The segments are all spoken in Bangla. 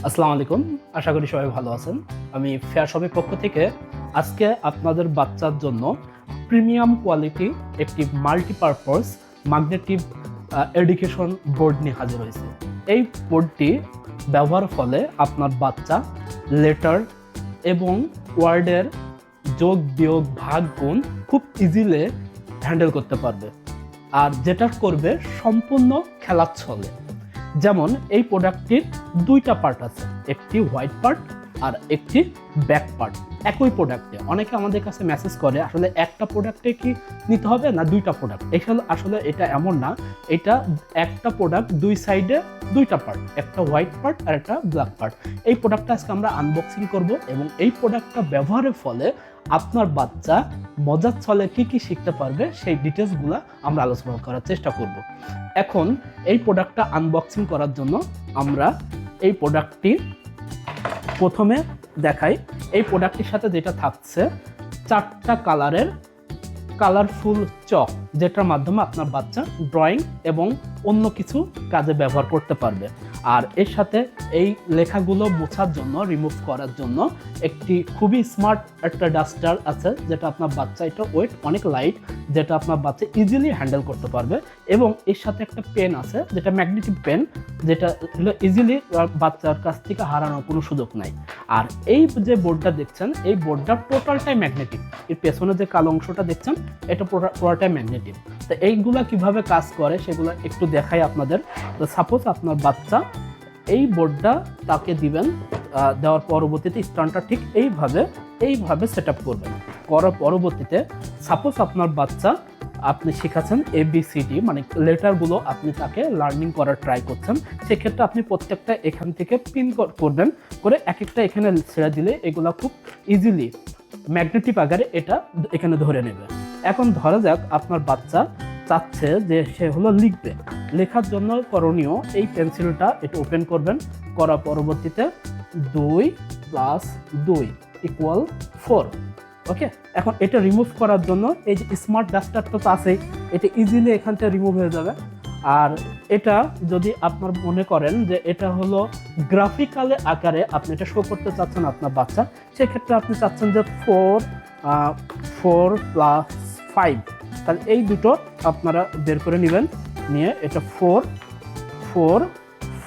আসসালামু আলাইকুম। আশা করি সবাই ভালো আছেন। আমি ফেয়ার শপের পক্ষ থেকে আজকে আপনাদের বাচ্চার জন্য প্রিমিয়াম কোয়ালিটি একটি মাল্টিপারপাস ম্যাগনেটিক এডুকেশন বোর্ড নিয়ে হাজির হয়েছে। এই বোর্ডটি ব্যবহারের ফলে আপনার বাচ্চা লেটার এবং ওয়ার্ডের যোগ বিয়োগ ভাগ গুণ খুব ইজিলি হ্যান্ডেল করতে পারবে, আর যেটা করবে সম্পূর্ণ খেলার ছলে। যেমন এই প্রোডাক্টটির দুইটা পার্ট আছে, একটি হোয়াইট পার্ট আর একটি ব্যাক পার্ট। একই প্রোডাক্টে অনেকে আমাদের কাছে মেসেজ করে আসলে একটা প্রোডাক্টে কি নিতে হবে না দুইটা প্রোডাক্ট। এখানে আসলে এটা এমন না, এটা একটা প্রোডাক্ট দুই সাইডে দুইটা পার্ট, একটা হোয়াইট পার্ট আর একটা ব্ল্যাক পার্ট। এই প্রোডাক্টটা আজকে আমরা আনবক্সিং করব এবং এই প্রোডাক্টটা ব্যবহারের ফলে আপনার বাচ্চা মজার ছলে কি কি শিখতে পারবে সেই ডিটেলসগুলো আমরা আলোচনা করার চেষ্টা করব। এখন এই প্রোডাক্টটা আনবক্সিং করার জন্য আমরা এই প্রোডাক্টটি প্রথমে দেখাই। এই প্রোডাক্টটির সাথে যেটা থাকছে চারটা কালারের কালারফুল চক, যেটার মাধ্যমে আপনার বাচ্চা ড্রয়িং এবং অন্য কিছু কাজে ব্যবহার করতে পারবে। আর এর সাথে এই লেখাগুলো মোছার জন্য, রিমুভ করার জন্য একটি খুবই স্মার্ট একটা ডাস্টার আছে, যেটা আপনার বাচ্চা, এটা ওয়েট অনেক লাইট, যেটা আপনার বাচ্চা ইজিলি হ্যান্ডেল করতে পারবে। এবং এর সাথে একটা পেন আছে, যেটা ম্যাগনেটিক পেন, যেটা ইজিলি বাচ্চার কাছ থেকে হারানোর কোনো সুযোগ নাই। আর এই যে বোর্ডটা দেখছেন, এই বোর্ডটা টোটালটাই ম্যাগনেটিক। এর পেছনে যে কালো অংশটা দেখছেন এটা পুরোটাই ম্যাগনেটিক। তো এইগুলা কিভাবে কাজ করে সেগুলো একটু দেখাই আপনাদের। তো সাপোজ আপনার বাচ্চা এই বোর্ডটা তাকে দিবেন, দেওয়ার পরবর্তীতে স্ট্যান্ডটা ঠিক এইভাবে সেট আপ করবেন। করার পরবর্তীতে সাপোজ আপনার বাচ্চা আপনি শেখাচ্ছেন ABCD, মানে লেটারগুলো আপনি তাকে লার্নিং করার ট্রাই করছেন, সেক্ষেত্রে আপনি প্রত্যেকটা এখান থেকে পিন করবেন, করে এক একটা এখানে ছেড়ে দিলে এগুলো খুব ইজিলি ম্যাগনেটিক আকারে এটা এখানে ধরে নেবে। এখন ধরা যাক আপনার বাচ্চা চাচ্ছে যে সে হলো লিখবে, লেখার জন্য করণীয় এই পেন্সিলটা এটা ওপেন করবেন, করার পরবর্তীতে 2 + 2 = 4। ওকে, এখন এটা রিমুভ করার জন্য এই যে স্মার্ট ডাস্টারটা তো আছেই, এটা ইজিলি এখান থেকে রিমুভ হয়ে যাবে। আর এটা যদি আপনার মনে করেন যে এটা হলো গ্রাফিক্যাল আকারে আপনি এটা শো করতে চাচ্ছেন আপনার বাচ্চা, সেক্ষেত্রে আপনি চাচ্ছেন যে 4 + 5, তাহলে এই দুটো আপনারা বের করে নেবেন, নিয়ে এটা 4 4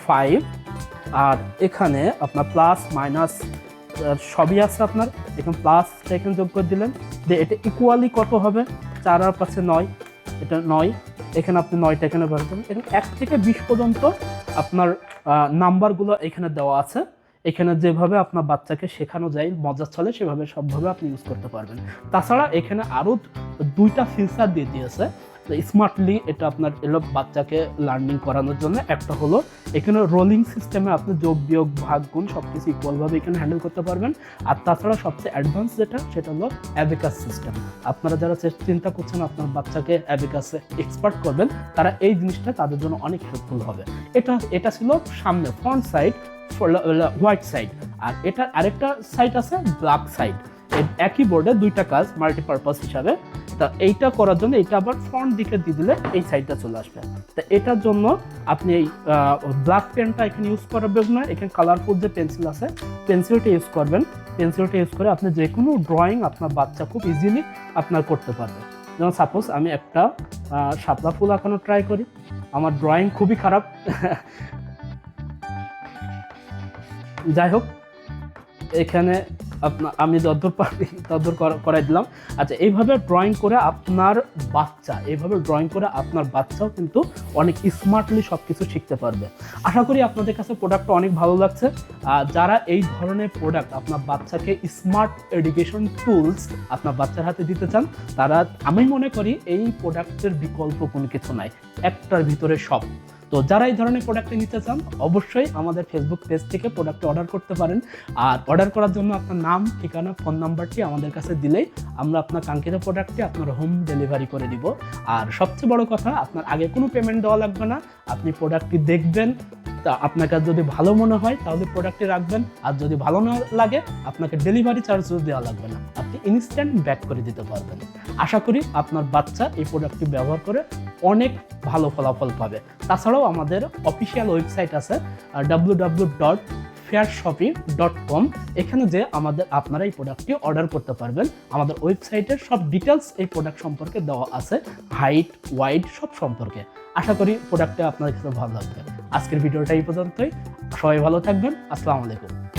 5, আর এখানে আপনার প্লাস মাইনাস সবই আছে আপনার, এখানে প্লাসটা এখানে যোগ করে দিলেন, যে এটা ইকুয়ালি কত হবে, 4 আর 5 9, এটা 9, এখানে আপনি 9টা এখানে বের করবেন। এখানে 1 থেকে 20 পর্যন্ত আপনার নাম্বারগুলো এখানে দেওয়া আছে। এখানে যেভাবে আপনার বাচ্চাকে শেখানো যায় মজার ছলে সেভাবে সবভাবে আপনি ইউজ করতে পারবেন। তাছাড়া এখানে আরও 2টা ফিচার দিয়ে দিয়েছে স্মার্টলি, এটা আপনার এলো বাচ্চাকে লার্নিং করানোর জন্য। একটা হলো এখানে রোলিং সিস্টেমে আপনি যোগ বিয়োগ ভাগ গুণ সব কিছু ইকুয়ালভাবে এখানে হ্যান্ডেল করতে পারবেন। আর তাছাড়া সবচেয়ে অ্যাডভান্স সেটা হলো অ্যাবেকাস সিস্টেম। আপনারা যারা চিন্তা করছেন আপনার বাচ্চাকে অ্যাবেকাসে এক্সপার্ট করবেন, তারা এই জিনিসটা তাদের জন্য অনেক হেল্পফুল হবে। এটা ছিল সামনে ফ্রন্ট সাইড, হোয়াইট সাইড, আর এটার আরেকটা সাইড আছে ব্ল্যাক সাইড। একই বোর্ডে দুইটা কাজ মাল্টিপারপাস হিসাবে। তা এইটা করার জন্য এটা আবার ফ্রন্ট দিকে দিয়ে দিলে এই সাইডটা চলে আসবে। তা এটার জন্য আপনি এই ব্ল্যাক পেনটা এখানে ইউজ করবেন না, এখানে কালারফুল যে পেন্সিল আছে পেন্সিলটা ইউজ করবেন। পেন্সিলটা ইউজ করে আপনি যে কোনো ড্রয়িং আপনার বাচ্চা খুব ইজিলি আপনার করতে পারবে। যেমন সাপোজ আমি একটা শাপলা ফুল আঁকানো ট্রাই করি, আমার ড্রয়িং খুবই খারাপ। যাই হোক, এখানে আমি যতদূর পারি ততদূর করাই দিলাম। আচ্ছা, এইভাবে ড্রয়িং করে আপনার বাচ্চাও কিন্তু অনেক স্মার্টলি সব কিছু শিখতে পারবে। আশা করি আপনাদের কাছে প্রোডাক্টটা অনেক ভালো লাগছে। যারা এই ধরনের প্রোডাক্ট আপনার বাচ্চাকে স্মার্ট এডুকেশন টুলস আপনার বাচ্চার হাতে দিতে চান, তারা, আমি মনে করি এই প্রোডাক্টের বিকল্প কোনো কিছু নাই, একটার ভিতরে সব। তো যারা এই ধরনের প্রোডাক্টে নিতে চান অবশ্যই আমাদের ফেসবুক পেজ থেকে প্রোডাক্টটি অর্ডার করতে পারেন। আর অর্ডার করার জন্য আপনার নাম, ঠিকানা, ফোন নাম্বারটি আমাদের কাছে দিলেই আমরা আপনার কাঙ্ক্ষিত প্রোডাক্টটি আপনার হোম ডেলিভারি করে দিব। আর সবচেয়ে বড় কথা, আপনার আগে কোনো পেমেন্ট দেওয়া লাগবে না, আপনি প্রোডাক্টটি দেখবেন, তা আপনার কাছে যদি ভালো মনে হয় তাহলে প্রোডাক্টটি রাখবেন, আর যদি ভালো না লাগে আপনাকে ডেলিভারি চার্জও দেওয়া লাগবে না, আপনি ইনস্ট্যান্ট ব্যাক করে দিতে পারবেন। আশা করি আপনার বাচ্চা এই প্রোডাক্টটি ব্যবহার করে অনেক ভালো ফলাফল পাবে। তাছাড়াও আমাদের অফিসিয়াল ওয়েবসাইট আছে www. fairshopee.com, এখানে যে আপনারা এই প্রোডাক্টটি অর্ডার করতে পারবেন। আমাদের ওয়েবসাইটের সব ডিটেলস এই প্রোডাক্ট সম্পর্কে দেওয়া আছে, হাইট, ওয়াইড সব সম্পর্কে। আশা করি প্রোডাক্টটা আপনাদের কাছে ভালো লাগবে। আজকের ভিডিওটা এই পর্যন্তই। সবাই ভালো থাকবেন। আসসালামু আলাইকুম।